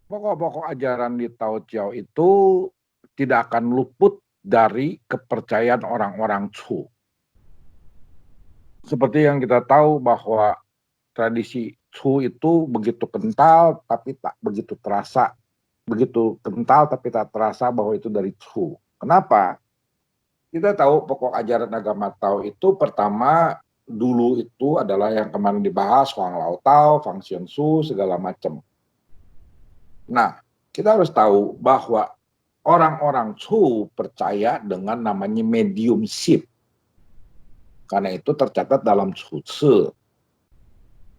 Pokok-pokok ajaran di Tao Chiao itu tidak akan luput dari kepercayaan orang-orang Chu. Seperti yang kita tahu bahwa tradisi Chu itu begitu kental tapi tak begitu terasa, begitu kental tapi tak terasa bahwa itu dari Chu. Kenapa? Kita tahu pokok ajaran agama Tao itu pertama dulu itu adalah yang kemarin dibahas Huang Lao Tao, Fang Xian Su, segala macam. Nah, kita harus tahu bahwa orang-orang Chu percaya dengan namanya mediumship. Karena itu tercatat dalam Chu Tzu.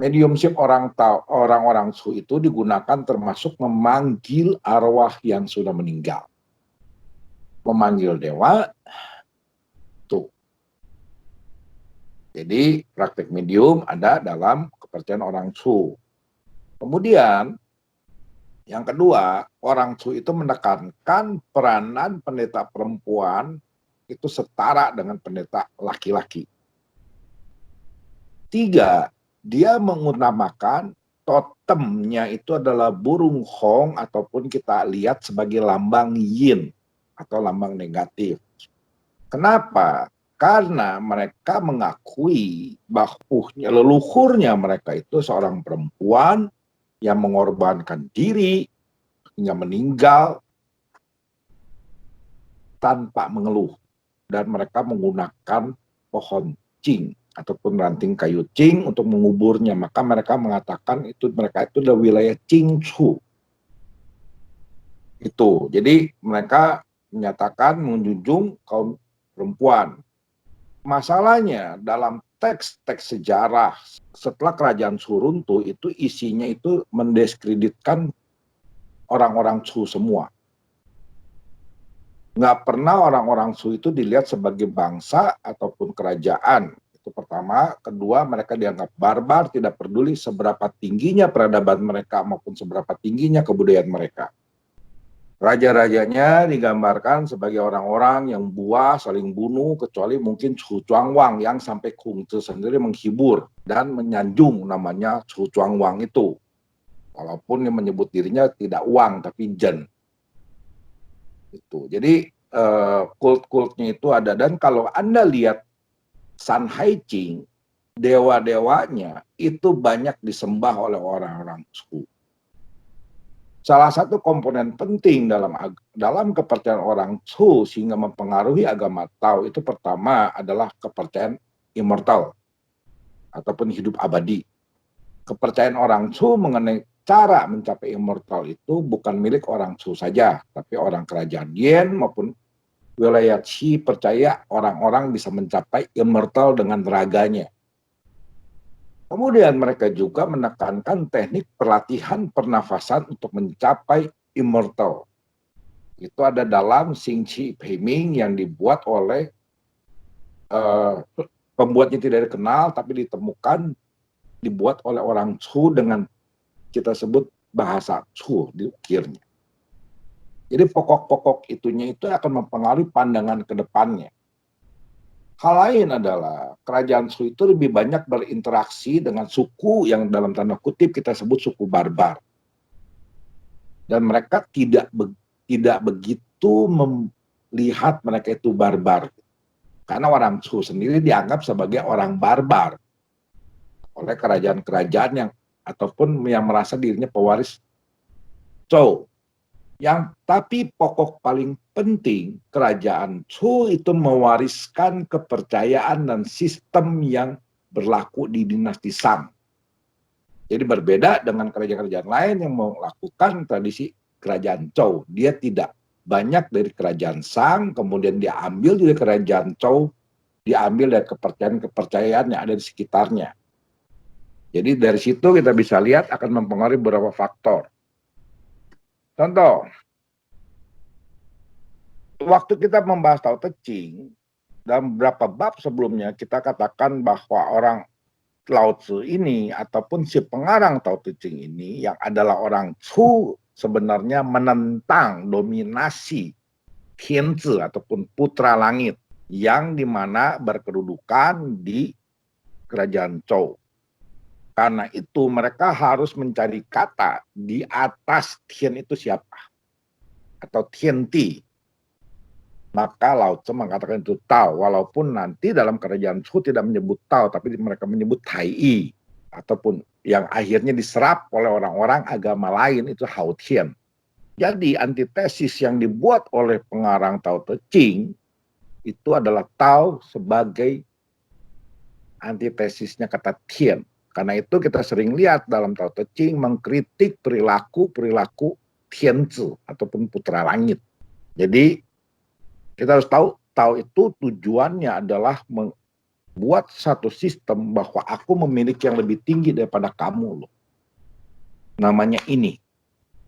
Mediumship orang-orang Chu itu digunakan termasuk memanggil arwah yang sudah meninggal. Memanggil dewa, tuh. Jadi praktek medium ada dalam kepercayaan orang Chu. Kemudian yang kedua, orang Chu itu menekankan peranan pendeta perempuan itu setara dengan pendeta laki-laki. Tiga, dia mengutamakan totemnya itu adalah burung hong ataupun kita lihat sebagai lambang yin atau lambang negatif. Kenapa? Karena mereka mengakui bahwa leluhurnya mereka itu seorang perempuan yang mengorbankan diri hingga meninggal tanpa mengeluh. Dan mereka menggunakan pohon cing ataupun ranting kayu cing untuk menguburnya. Maka mereka mengatakan mereka itu adalah wilayah Qingchu. Itu. Jadi mereka menyatakan menjunjung kaum perempuan. Masalahnya dalam teks-teks sejarah setelah kerajaan Chu runtuh itu isinya itu mendiskreditkan orang-orang Chu semua. Nggak pernah orang-orang Chu itu dilihat sebagai bangsa ataupun kerajaan. Itu pertama. Kedua, mereka dianggap barbar, tidak peduli seberapa tingginya peradaban mereka maupun seberapa tingginya kebudayaan mereka. Raja-rajanya digambarkan sebagai orang-orang yang buah, saling bunuh, kecuali mungkin Chu Chuangwang yang sampai Kung Tzu sendiri menghibur dan menyanjung namanya Chu Chuangwang itu. Walaupun dia menyebut dirinya tidak Wang, tapi Zhen. Itu. Jadi kult-kultnya itu ada, dan kalau Anda lihat San Hai Ching, dewa-dewanya itu banyak disembah oleh orang-orang Chu. Salah satu komponen penting dalam kepercayaan orang Chu sehingga mempengaruhi agama Tao itu pertama adalah kepercayaan immortal ataupun hidup abadi. Kepercayaan orang Chu mengenai cara mencapai immortal itu bukan milik orang Chu saja, tapi orang kerajaan Yen maupun wilayah Qi percaya orang-orang bisa mencapai immortal dengan raganya. Kemudian mereka juga menekankan teknik pelatihan pernafasan untuk mencapai immortal. Itu ada dalam Xing Qi Peiming yang dibuat oleh pembuatnya tidak dikenal, tapi dibuat oleh orang Chu dengan kita sebut bahasa Chu diukirnya. Jadi pokok-pokok itunya itu akan mempengaruhi pandangan ke depannya. Hal lain adalah kerajaan Chu itu lebih banyak berinteraksi dengan suku yang dalam tanda kutip kita sebut suku barbar. Dan mereka tidak begitu melihat mereka itu barbar. Karena orang Chu sendiri dianggap sebagai orang barbar oleh kerajaan-kerajaan yang ataupun yang merasa dirinya pewaris Zhou. Tapi pokok paling penting, kerajaan Chu itu mewariskan kepercayaan dan sistem yang berlaku di dinasti Shang. Jadi berbeda dengan kerajaan-kerajaan lain yang melakukan tradisi kerajaan Zhou. Dia tidak banyak dari kerajaan Shang, kemudian diambil dari kerajaan Zhou, diambil dari kepercayaan-kepercayaan yang ada di sekitarnya. Jadi dari situ kita bisa lihat akan mempengaruhi beberapa faktor. Contoh, waktu kita membahas Tao Te Ching, dalam beberapa bab sebelumnya kita katakan bahwa orang Lao Tzu ini ataupun si pengarang Tao Te Ching ini yang adalah orang Chu sebenarnya menentang dominasi Tianzi ataupun putra langit yang dimana berkedudukan di kerajaan Zhou. Karena itu mereka harus mencari kata di atas Tian itu siapa, atau Tian Ti. Maka Lao Tzu mengatakan itu Tao, walaupun nanti dalam kerajaan Zhou tidak menyebut Tao, tapi mereka menyebut Tai Yi, ataupun yang akhirnya diserap oleh orang-orang agama lain itu Hao Tian. Jadi antitesis yang dibuat oleh pengarang Tao Te Ching itu adalah Tao sebagai antitesisnya kata Tian. Karena itu kita sering lihat dalam Tao Te Ching mengkritik perilaku Tianzi ataupun putra langit. Jadi kita harus tahu Tao itu tujuannya adalah membuat satu sistem bahwa aku memiliki yang lebih tinggi daripada kamu loh. Namanya ini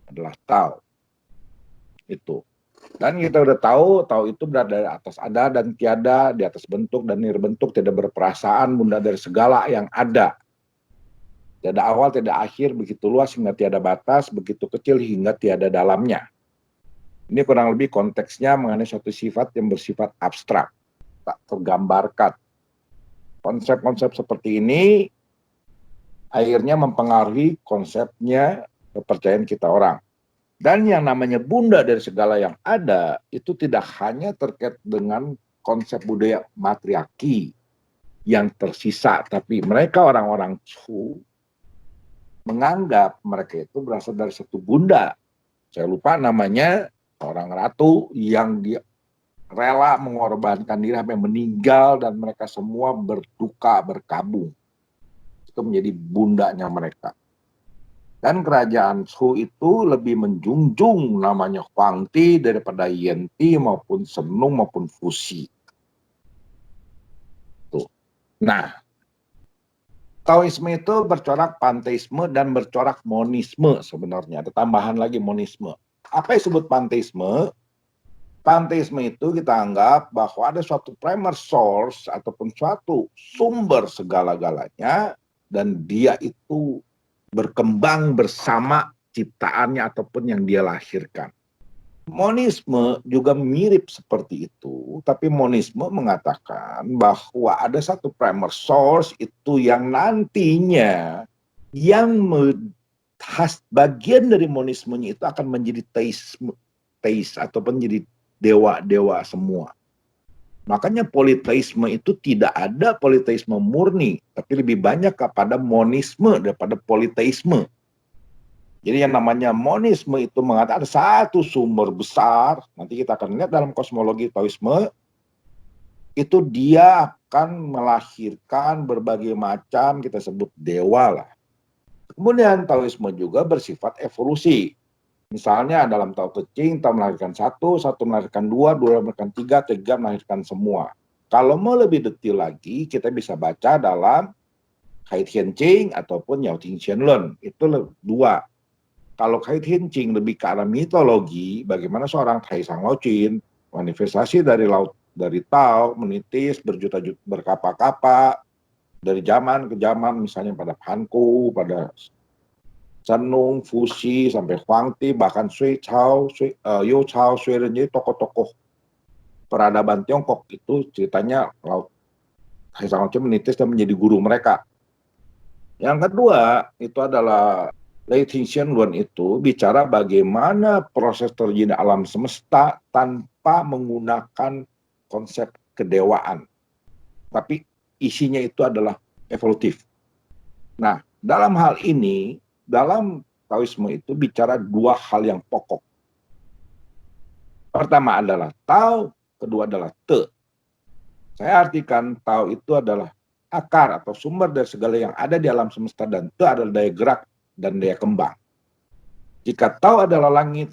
adalah Tao. Itu. Dan kita udah tahu Tao itu berada di atas ada dan tiada, di atas bentuk dan nirbentuk, tidak berperasaan, bunda dari segala yang ada. Tiada awal, tiada akhir, begitu luas hingga tiada batas, begitu kecil hingga tiada dalamnya. Ini kurang lebih konteksnya mengenai suatu sifat yang bersifat abstrak, tak tergambarkan. Konsep-konsep seperti ini akhirnya mempengaruhi konsepnya kepercayaan kita orang. Dan yang namanya bunda dari segala yang ada, itu tidak hanya terkait dengan konsep budaya matriarki yang tersisa, tapi mereka orang-orang Zhou menganggap mereka itu berasal dari satu bunda. Saya lupa namanya, orang ratu yang dia rela mengorbankan diri sampai meninggal dan mereka semua berduka berkabung. Itu menjadi bundanya mereka. Dan kerajaan Zhou itu lebih menjunjung namanya Huangti daripada Yanti maupun Senung maupun Fuxi. Tuh. Nah, Taoisme itu bercorak panteisme dan bercorak monisme sebenarnya. Ada tambahan lagi monisme. Apa yang disebut panteisme? Panteisme itu kita anggap bahwa ada suatu primer source ataupun suatu sumber segala-galanya dan dia itu berkembang bersama ciptaannya ataupun yang dia lahirkan. Monisme juga mirip seperti itu, tapi monisme mengatakan bahwa ada satu primer source itu yang nantinya yang bagian dari monismenya itu akan menjadi teis ataupun menjadi dewa-dewa semua. Makanya politeisme itu tidak ada politeisme murni, tapi lebih banyak kepada monisme daripada politeisme. Jadi yang namanya monisme itu mengatakan ada satu sumber besar, nanti kita akan lihat dalam kosmologi Taoisme, itu dia akan melahirkan berbagai macam, kita sebut dewa lah. Kemudian Taoisme juga bersifat evolusi. Misalnya dalam Tao Te Ching, Tao melahirkan satu melahirkan dua melahirkan tiga melahirkan semua. Kalau mau lebih detail lagi, kita bisa baca dalam Hai Tian Ching ataupun Yao Ting Xian Lun. Itu dua. Kalau Hai Tian Ching lebih ke arah mitologi, bagaimana seorang Tai Sang Lao Chin, manifestasi dari Tao, menitis berjuta-juta berkapa-kapa, dari zaman ke zaman, misalnya pada Hanku, pada Senung, Fuxi, sampai Huangti, bahkan Sui Chao, Yu Chao, Sui Ren, jadi tokoh-tokoh peradaban Tiongkok itu ceritanya Tai Sang Lao Chin menitis dan menjadi guru mereka. Yang kedua, itu adalah Hai Ting Xian Lun itu bicara bagaimana proses terjadi alam semesta tanpa menggunakan konsep kedewaan. Tapi isinya itu adalah evolutif. Nah, dalam hal ini, dalam Taoisme itu bicara dua hal yang pokok. Pertama adalah Tao, kedua adalah Te. Saya artikan Tao itu adalah akar atau sumber dari segala yang ada di alam semesta dan Te adalah daya gerak dan daya kembang. Jika Tao adalah langit,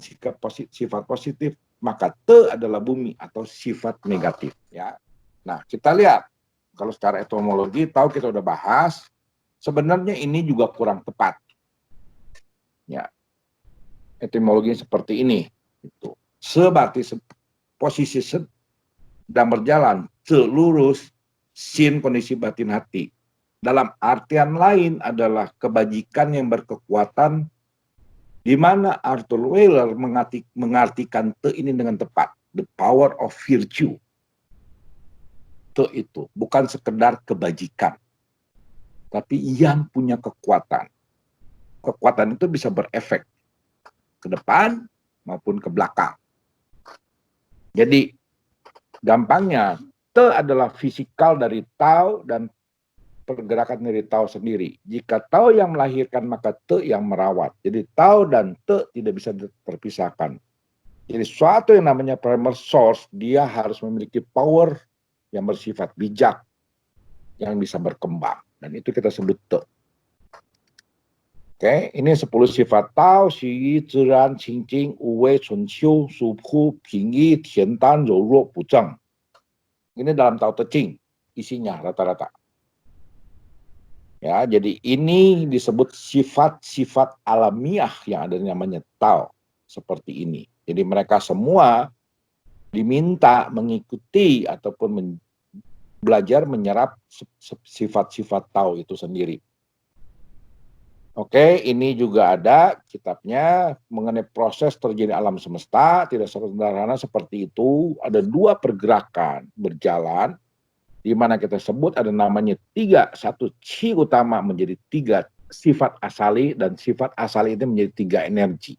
sifat positif, maka Te adalah bumi atau sifat negatif. Ya. Nah, kita lihat, kalau secara etimologi, Tao kita udah bahas, sebenarnya ini juga kurang tepat. Ya, etimologinya seperti ini. Itu. Berarti posisi sedang berjalan, lurus, sin kondisi batin hati. Dalam artian lain adalah kebajikan yang berkekuatan, di mana Arthur Weiler mengartikan Te ini dengan tepat, the power of virtue. Te itu bukan sekedar kebajikan, tapi yang punya kekuatan. Kekuatan itu bisa berefek ke depan maupun ke belakang. Jadi gampangnya, te adalah fisikal dari Tao dan pergerakan dari Tao sendiri. Jika Tao yang melahirkan, maka te yang merawat. Jadi Tao dan te tidak bisa terpisahkan. Jadi suatu yang namanya primal source, dia harus memiliki power yang bersifat bijak, yang bisa berkembang. Dan itu kita sebut te. Oke, ini 10 sifat Tao, Xu Yi, Zhiran, Qing, Wu Wei, Chun Qiu, Su Pu, Ping Yi, Tian Dan, Rou Ruo, Bu Zheng. Ini dalam Tao Te Ching, isinya rata-rata. Ya, jadi ini disebut sifat-sifat alamiah yang ada namanya Tao, seperti ini. Jadi mereka semua diminta mengikuti ataupun belajar menyerap sifat-sifat Tao itu sendiri. Oke, ini juga ada kitabnya mengenai proses terjadi alam semesta, tidak sederhana seperti itu. Ada 2 pergerakan berjalan, di mana kita sebut ada namanya 3, 1 chi utama menjadi 3 sifat asali, dan sifat asali ini menjadi 3 energi.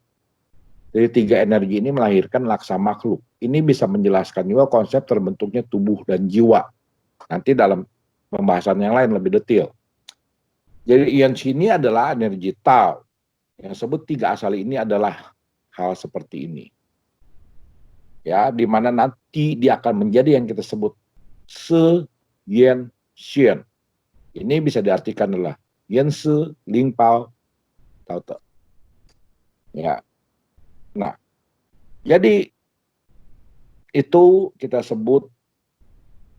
Jadi 3 energi ini melahirkan laksa makhluk. Ini bisa menjelaskan juga konsep terbentuknya tubuh dan jiwa. Nanti dalam pembahasan yang lain lebih detail. Jadi Yan sini adalah energi Tao. Yang sebut 3 asali ini adalah hal seperti ini. Ya, di mana nanti dia akan menjadi yang kita sebut Se, Yan, Xian. Ini bisa diartikan adalah Yan Se, Ling Pao, Tao Te. Ya. Nah, jadi itu kita sebut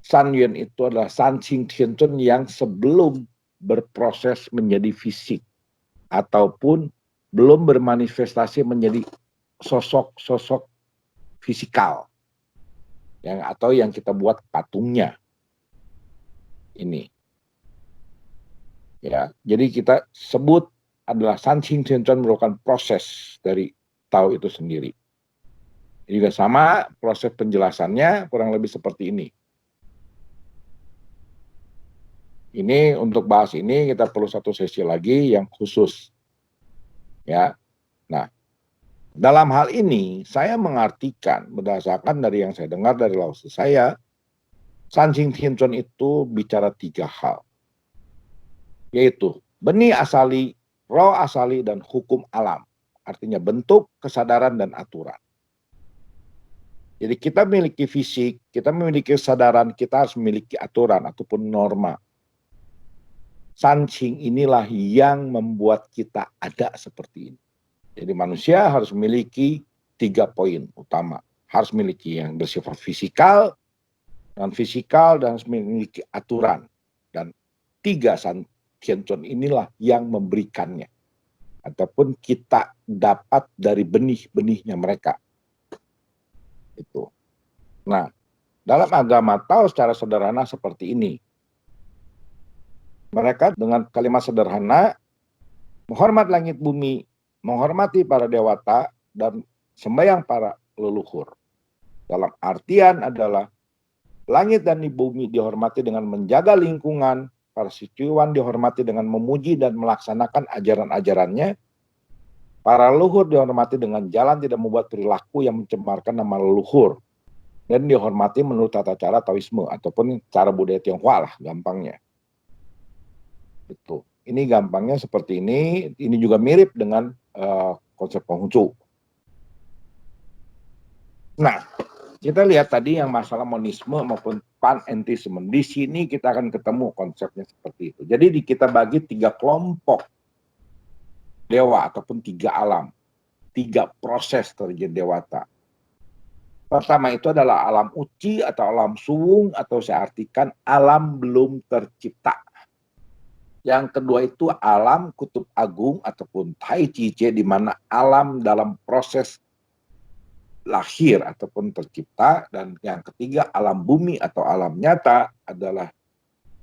San Yuan itu adalah San Qing Tian Chun yang sebelum berproses menjadi fisik ataupun belum bermanifestasi menjadi sosok-sosok fisikal atau yang kita buat patungnya ini. Ya, jadi kita sebut adalah San Qing Tian Chun merupakan proses dari Tao itu sendiri. Juga sama proses penjelasannya kurang lebih seperti ini. Ini untuk bahas ini kita perlu 1 sesi lagi yang khusus. Ya. Nah, dalam hal ini saya mengartikan berdasarkan dari yang saya dengar dari Lao Tzu saya, San Qing Tian Chun itu bicara 3 hal. Yaitu benih asali, roh asali, dan hukum alam. Artinya bentuk, kesadaran, dan aturan. Jadi kita memiliki fisik, kita memiliki kesadaran, kita harus memiliki aturan ataupun norma. San Qing inilah yang membuat kita ada seperti ini. Jadi manusia harus memiliki 3 poin utama. Harus memiliki yang bersifat fisikal, dan harus memiliki aturan. Dan 3 San Qing Chun inilah yang memberikannya. Ataupun kita dapat dari benih-benihnya mereka. Itu. Nah, dalam agama Tao secara sederhana seperti ini. Mereka dengan kalimat sederhana, menghormat langit bumi, menghormati para dewata, dan sembahyang para leluhur. Dalam artian adalah, langit dan bumi dihormati dengan menjaga lingkungan, para siswiwan dihormati dengan memuji dan melaksanakan ajaran-ajarannya, para leluhur dihormati dengan jalan tidak membuat perilaku yang mencemarkan nama leluhur, dan dihormati menurut tata cara Taoisme, ataupun cara budaya Tionghoa lah gampangnya. Itu. Ini gampangnya seperti ini. Ini juga mirip dengan konsep Konghucu. Nah, kita lihat tadi yang masalah monisme maupun panentisme. Di sini kita akan ketemu konsepnya seperti itu. Jadi kita bagi 3 kelompok dewa ataupun 3 alam, 3 proses terjadi dewata. Pertama itu adalah alam uci atau alam suwung, atau saya artikan alam belum tercipta. Yang kedua itu alam kutub agung ataupun Tai Chi Che, di mana alam dalam proses lahir ataupun tercipta. Dan yang ketiga alam bumi atau alam nyata adalah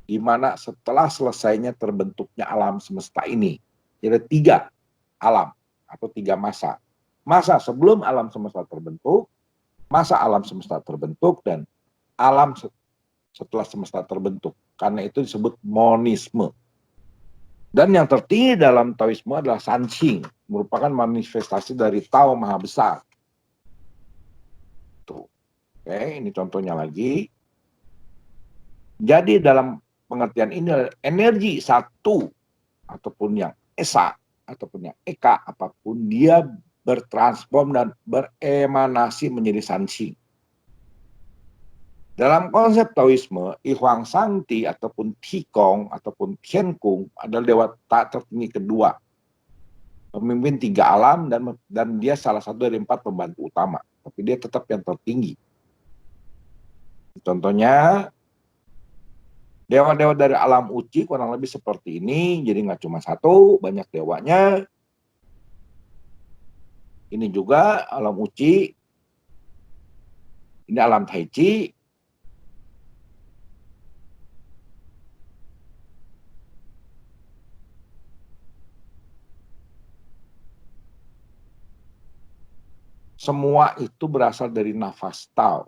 di mana setelah selesainya terbentuknya alam semesta ini. Jadi 3 alam atau 3 masa. Masa sebelum alam semesta terbentuk, masa alam semesta terbentuk, dan alam setelah semesta terbentuk. Karena itu disebut monisme. Dan yang tertinggi dalam Taoisme adalah Sanqing, merupakan manifestasi dari Tao Maha Besar. Tuh. Oke, ini contohnya lagi. Jadi dalam pengertian ini energi satu ataupun yang esa ataupun yang eka apapun dia bertransform dan beremanasi menjadi Sanqing. Dalam konsep Taoisme, I Huang Shangti ataupun Qigong ataupun Tian Kung adalah dewa tak tertinggi kedua. Pemimpin 3 alam dan dia salah satu dari 4 pembantu utama. Tapi dia tetap yang tertinggi. Contohnya, dewa-dewa dari alam uci kurang lebih seperti ini. Jadi nggak cuma satu, banyak dewanya. Ini juga alam uci. Ini alam Tai Chi. Semua itu berasal dari nafas Tao.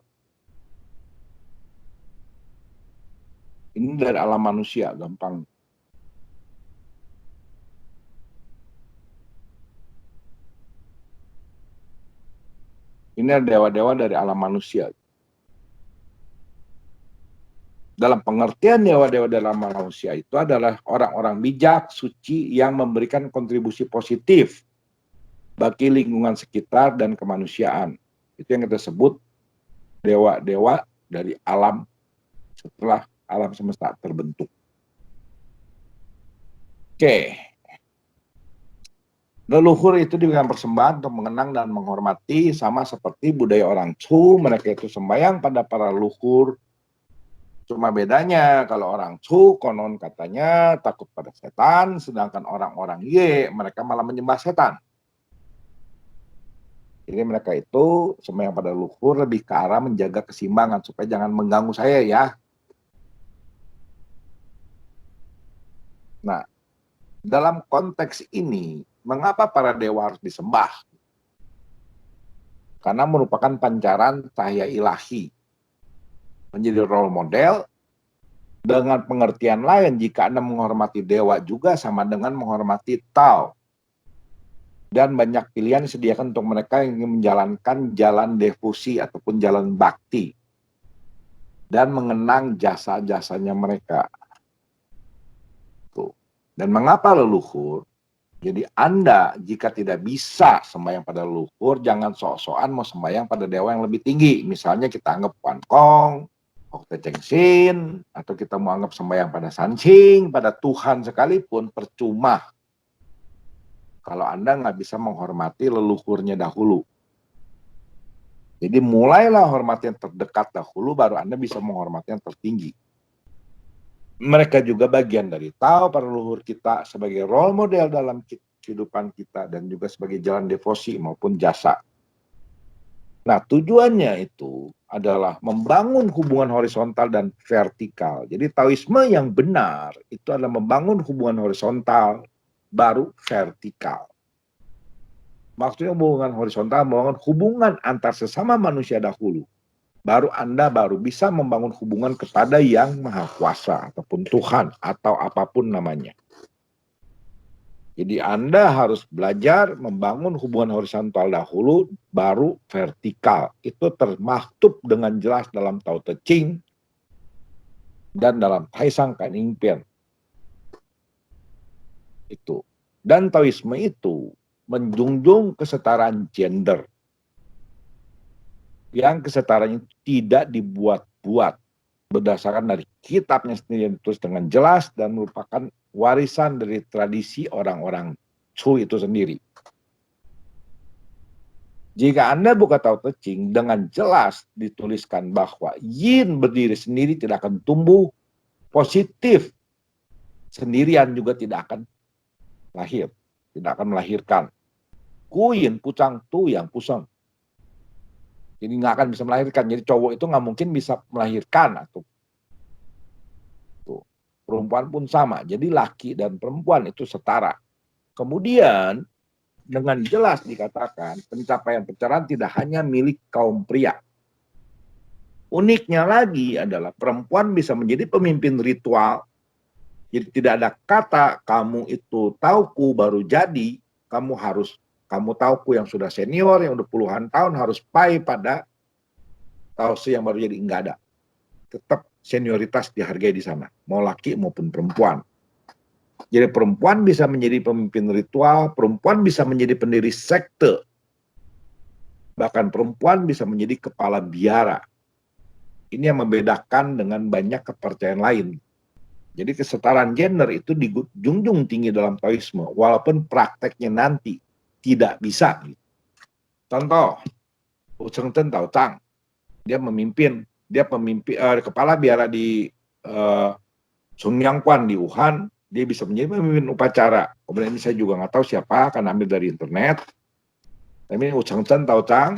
Ini dari alam manusia, gampang. Ini dewa-dewa dari alam manusia. Dalam pengertian dewa-dewa dalam manusia itu adalah orang-orang bijak, suci, yang memberikan kontribusi positif bagi lingkungan sekitar dan kemanusiaan. Itu yang kita sebut dewa-dewa dari alam setelah alam semesta terbentuk. Oke. Leluhur itu diberikan persembahan untuk mengenang dan menghormati, sama seperti budaya orang Chu, mereka itu sembahyang pada para leluhur. Cuma bedanya kalau orang Chu konon katanya takut pada setan, sedangkan orang-orang Ye mereka malah menyembah setan. Jadi mereka itu sembahyang pada leluhur lebih ke arah menjaga keseimbangan supaya jangan mengganggu saya ya. Nah, dalam konteks ini, mengapa para dewa harus disembah? Karena merupakan pancaran cahaya ilahi. Menjadi role model. Dengan pengertian lain, jika Anda menghormati dewa juga sama dengan menghormati Tao. Dan banyak pilihan disediakan untuk mereka yang ingin menjalankan jalan devosi ataupun jalan bakti. Dan mengenang jasa-jasanya mereka. Tuh. Dan mengapa leluhur? Jadi Anda jika tidak bisa sembahyang pada leluhur, jangan sok-sokan mau sembahyang pada dewa yang lebih tinggi. Misalnya kita anggap Wan Kong, Hokte Cheng Sin, atau kita mau anggap sembahyang pada Sanqing, pada Tuhan sekalipun, percuma kalau Anda nggak bisa menghormati leluhurnya dahulu. Jadi mulailah hormati yang terdekat dahulu, baru Anda bisa menghormati yang tertinggi. Mereka juga bagian dari Tao, para leluhur kita sebagai role model dalam kehidupan kita, dan juga sebagai jalan devosi maupun jasa. Nah, tujuannya itu adalah membangun hubungan horizontal dan vertikal. Jadi Taoisme yang benar itu adalah membangun hubungan horizontal baru vertikal. Maksudnya hubungan horizontal, membangun hubungan antar sesama manusia dahulu. Baru Anda bisa membangun hubungan kepada Yang Maha Kuasa ataupun Tuhan atau apapun namanya. Jadi Anda harus belajar membangun hubungan horizontal dahulu, baru vertikal. Itu termaktub dengan jelas dalam Tao Te Ching dan dalam Taisang Kanning Pian. Itu. Dan Taoisme itu menjunjung kesetaraan gender. Yang kesetaraan itu tidak dibuat-buat. Berdasarkan dari kitabnya sendiri yang ditulis dengan jelas dan merupakan warisan dari tradisi orang-orang Chu itu sendiri. Jika Anda buka Tao Te Ching, dengan jelas dituliskan bahwa yin berdiri sendiri tidak akan tumbuh positif. Sendirian juga tidak akan lahir, tidak akan melahirkan. Ku yin pucang tu yang pusang. Jadi nggak akan bisa melahirkan. Jadi cowok itu nggak mungkin bisa melahirkan. Atau perempuan pun sama. Jadi laki dan perempuan itu setara. Kemudian dengan jelas dikatakan pencapaian tidak hanya milik kaum pria. Uniknya lagi adalah perempuan bisa menjadi pemimpin ritual, Jadi tidak ada kata kamu itu tauku baru jadi, kamu tauku yang sudah senior, yang udah puluhan tahun harus pada tausi yang baru jadi, enggak ada. Tetap senioritas dihargai di sana, mau laki maupun perempuan. Jadi perempuan bisa menjadi pemimpin ritual, perempuan bisa menjadi pendiri sekte, bahkan perempuan bisa menjadi kepala biara. Ini yang membedakan dengan banyak kepercayaan lain. Jadi kesetaraan gender itu dijunjung tinggi dalam Taoisme, walaupun prakteknya nanti tidak bisa. Contoh, Wu Chengten Tao Chang, dia pemimpin kepala biara di Sungyangkuan di Wuhan, dia bisa menjadi pemimpin upacara. Kemudian ini saya juga nggak tahu siapa, akan ambil dari internet. Tapi Wu Chengten Tao Chang,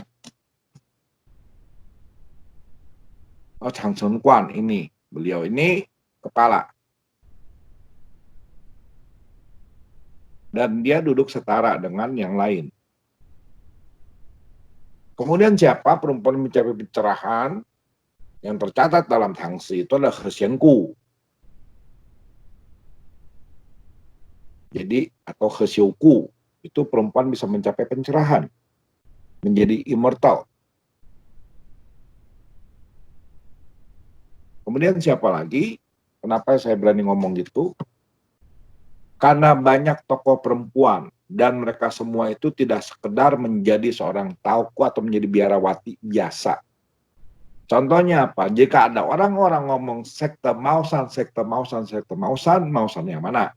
Chang Chengkuan ini, beliau ini kepala. Dan dia duduk setara dengan yang lain. Kemudian siapa perempuan mencapai pencerahan yang tercatat dalam Tangsi itu adalah He Xiangu. Jadi atau He Xiuku, itu perempuan bisa mencapai pencerahan, menjadi immortal. Kemudian siapa lagi? Kenapa saya berani ngomong gitu? Karena banyak tokoh perempuan dan mereka semua itu tidak sekedar menjadi seorang tauku atau menjadi biarawati biasa. Contohnya apa? Jika ada orang-orang ngomong sekte Maosan, Maosan yang mana?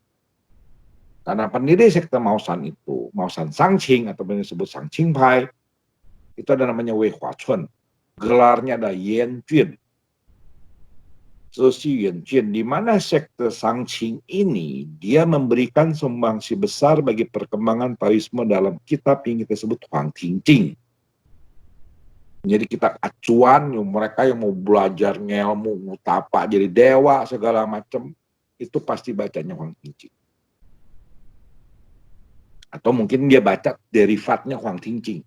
Karena pendiri sekte Maosan itu, Maosan Sangqing atau yang disebut Sangqing Pai, itu ada namanya Wei Huachun. Gelarnya ada Yan Jun. Di mana sekte Sangqing ini dia memberikan sumbangsi besar bagi perkembangan Taoisme dalam kitab yang kita sebut Huang Tingqing. Jadi kita acuan mereka yang mau belajar ilmu, mau tapak jadi dewa segala macam, itu pasti bacanya Huang Tingqing. Atau mungkin dia baca derivatnya Huang Tingqing.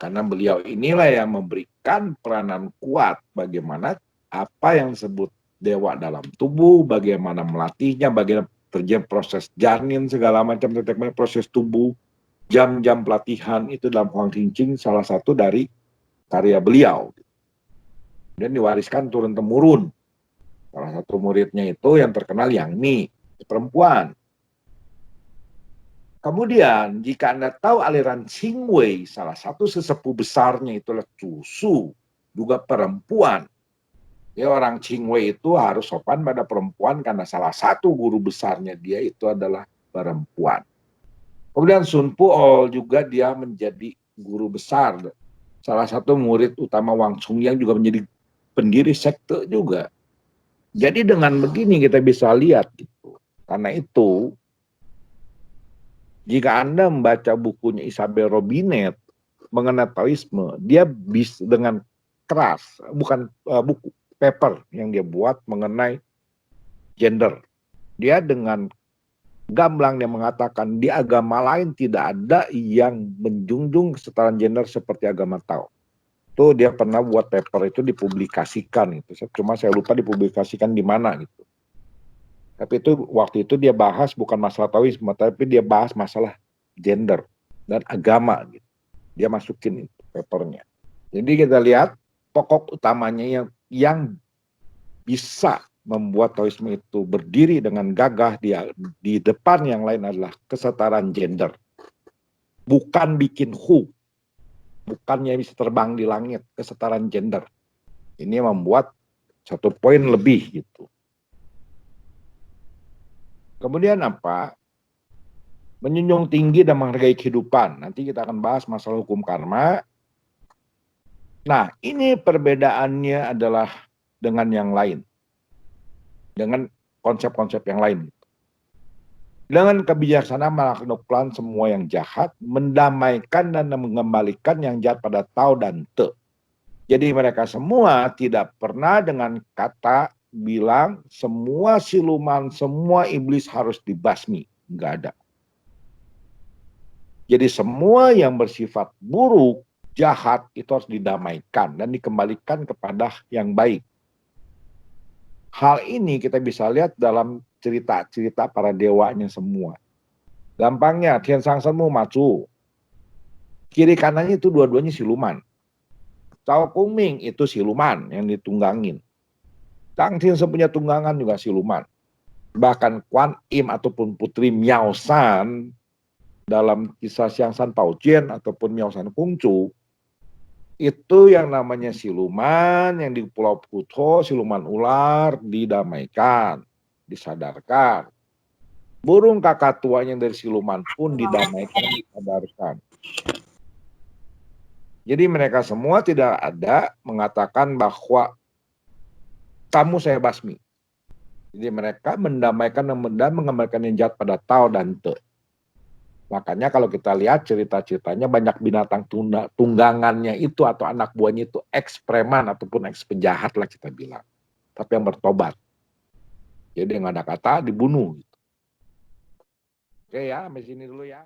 Karena beliau inilah yang memberikan peranan kuat bagaimana apa yang disebut dewa dalam tubuh, bagaimana melatihnya, bagaimana terjadi proses janin segala macam, proses tubuh, jam-jam pelatihan itu dalam Huang Tingqing salah satu dari karya beliau. Dan diwariskan turun-temurun. Salah satu muridnya itu yang terkenal Yang Mi, perempuan. Kemudian, jika Anda tahu aliran Qingwei, salah satu sesepuh besarnya itulah Zhu Su, juga perempuan. Ya, orang Qingwei itu harus sopan pada perempuan karena salah satu guru besarnya dia itu adalah perempuan. Kemudian Sun Puol juga dia menjadi guru besar. Salah satu murid utama Wang Chungyang juga menjadi pendiri sekte juga. Jadi dengan begini kita bisa lihat gitu. Karena itu, jika Anda membaca bukunya Isabel Robinet mengenai Taoisme, dia bisa dengan keras, bukan buku, paper yang dia buat mengenai gender. Dia dengan gamblang dia mengatakan di agama lain tidak ada yang menjunjung kesetaraan gender seperti agama Tao. Itu dia pernah buat paper itu dipublikasikan itu. Cuma saya lupa dipublikasikan di mana gitu. Tapi itu waktu itu dia bahas bukan masalah Taoisme, tapi dia bahas masalah gender dan agama gitu. Dia masukin itu papernya. Jadi kita lihat pokok utamanya yang bisa membuat Taoisme itu berdiri dengan gagah di depan yang lain adalah kesetaraan gender. Bukan bikin bukannya bisa terbang di langit, kesetaraan gender. Ini membuat satu poin lebih gitu. Kemudian apa? Menjunjung tinggi dan menghargai kehidupan. Nanti kita akan bahas masalah hukum karma. Nah, ini perbedaannya adalah dengan yang lain. Dengan konsep-konsep yang lain. Dengan kebijaksanaan menaklukkan semua yang jahat, mendamaikan dan mengembalikan yang jahat pada Tao dan Te. Jadi mereka semua tidak pernah dengan kata bilang semua siluman, semua iblis harus dibasmi. Enggak ada. Jadi semua yang bersifat buruk, jahat itu harus didamaikan dan dikembalikan kepada yang baik. Hal ini kita bisa lihat dalam cerita-cerita para dewanya semua. Gampangnya, Tian Sang Semu maju. Kiri kanannya itu dua-duanya siluman. Cao Kungming itu siluman yang ditunggangin. Kang Tin punya tunggangan juga siluman. Bahkan Kuan Im ataupun Putri Miao San dalam kisah Xiang San Pao Jian ataupun Miao San Kungcu, itu yang namanya siluman yang di Pulau Puto, siluman ular didamaikan, disadarkan. Burung kakak yang dari siluman pun didamaikan, disadarkan. Jadi mereka semua tidak ada mengatakan bahwa kamu saya basmi. Jadi mereka mendamaikan dan mengembalikan yang jahat pada Tao dan Te. Makanya kalau kita lihat cerita-ceritanya banyak binatang tunggangannya itu atau anak buahnya itu ex-preman ataupun ex-penjahat lah kita bilang. Tapi yang bertobat. Jadi yang ada kata dibunuh. Gitu. Oke ya, sampai sini dulu ya.